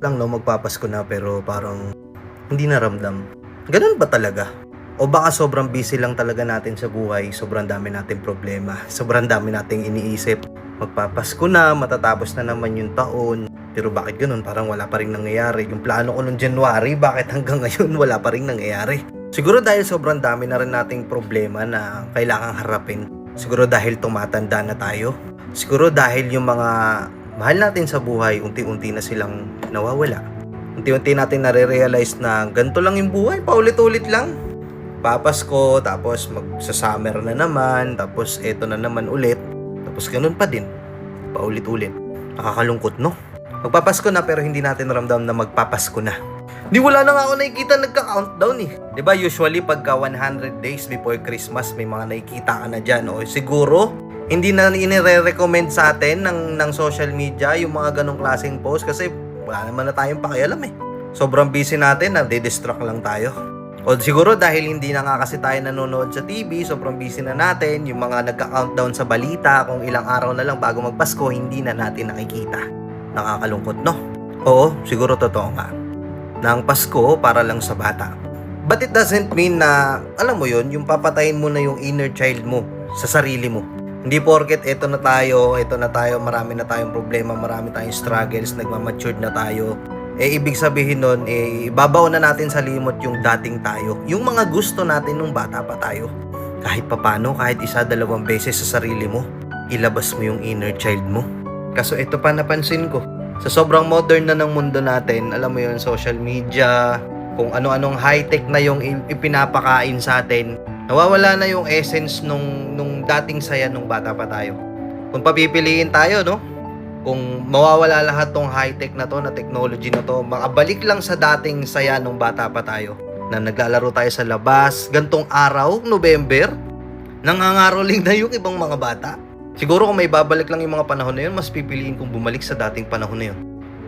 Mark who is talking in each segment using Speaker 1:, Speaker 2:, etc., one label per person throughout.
Speaker 1: lang no, magpapasko na pero parang hindi na ramdam. Ganun ba talaga? O baka sobrang busy lang talaga natin sa buhay, sobrang dami nating problema, sobrang dami nating iniisip. Magpapasko na, matatapos na naman yung taon. Pero bakit ganun? Parang wala pa rin nangyayari. Yung plano ko nung January, bakit hanggang ngayon wala pa rin nangyayari? Siguro dahil sobrang dami na rin nating problema na kailangang harapin. Siguro dahil tumatanda na tayo. Siguro dahil yung mga mahal natin sa buhay, unti-unti na silang nawawala. Unti-unti natin nare-realize na ganito lang yung buhay, paulit-ulit lang. Papasko, tapos magsa-summer na naman, tapos eto na naman ulit. Tapos ganun pa din, paulit-ulit. Nakakalungkot, no? Magpapasko na pero hindi natin ramdam na magpapasko na. Di wala na nga ako nakikita nagka-countdown eh. Diba usually pagka 100 days before Christmas may mga nakikita ka na dyan. O siguro hindi na inire-recommend sa atin ng social media yung mga ganong klaseng post kasi wala naman na tayong pakialam eh. Sobrang busy natin, nade-distract lang tayo. O siguro dahil hindi na nga kasi tayo nanonood sa TV, sobrang busy na natin, yung mga nagka-countdown sa balita, kung ilang araw na lang bago magpasko, hindi na natin nakikita. Nakakalungkot, no? Oo, siguro totoo nga. Na ang Pasko para lang sa bata. But it doesn't mean na, alam mo yun, yung papatayin mo na yung inner child mo sa sarili mo. Hindi porket eto na tayo, marami na tayong problema, marami tayong struggles, nagmamatured na tayo. Ibig sabihin nun, babaw na natin sa limot yung dating tayo. Yung mga gusto natin nung bata pa tayo. Kahit papano, kahit isa, dalawang beses sa sarili mo, ilabas mo yung inner child mo. Kaso ito pa napansin ko, sa sobrang modern na ng mundo natin, alam mo yun, social media, kung ano-anong high-tech na yung ipinapakain sa atin, nawawala na yung essence nung dating saya nung bata pa tayo. Kung papipiliin tayo, no? Kung mawawala lahat tong high-tech na to, na technology na to, makabalik lang sa dating saya nung bata pa tayo. Na naglalaro tayo sa labas, gantong araw, November, nangangaroling na yung ibang mga bata. Siguro kung may babalik lang yung mga panahon na yun, mas pipiliin kong bumalik sa dating panahon na yun.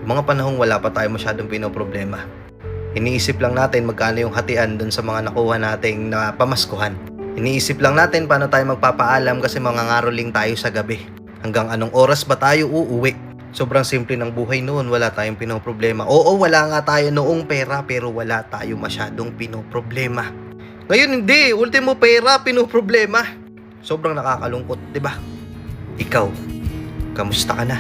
Speaker 1: Yung mga panahon wala pa tayo masyadong pinoproblema. Iniisip lang natin magkano yung hatian dun sa mga nakuha nating na pamaskuhan. Iniisip lang natin paano tayo magpapaalam kasi mangangaroling tayo sa gabi. Hanggang anong oras ba tayo uuwi? Sobrang simple ng buhay noon, wala tayong pinoproblema. Oo, wala nga tayo noong pera pero wala tayo masyadong pinoproblema. Ngayon hindi, ultimo pera, pinoproblema. Sobrang nakakalungkot, 'di ba? Ikaw, kamusta ka na?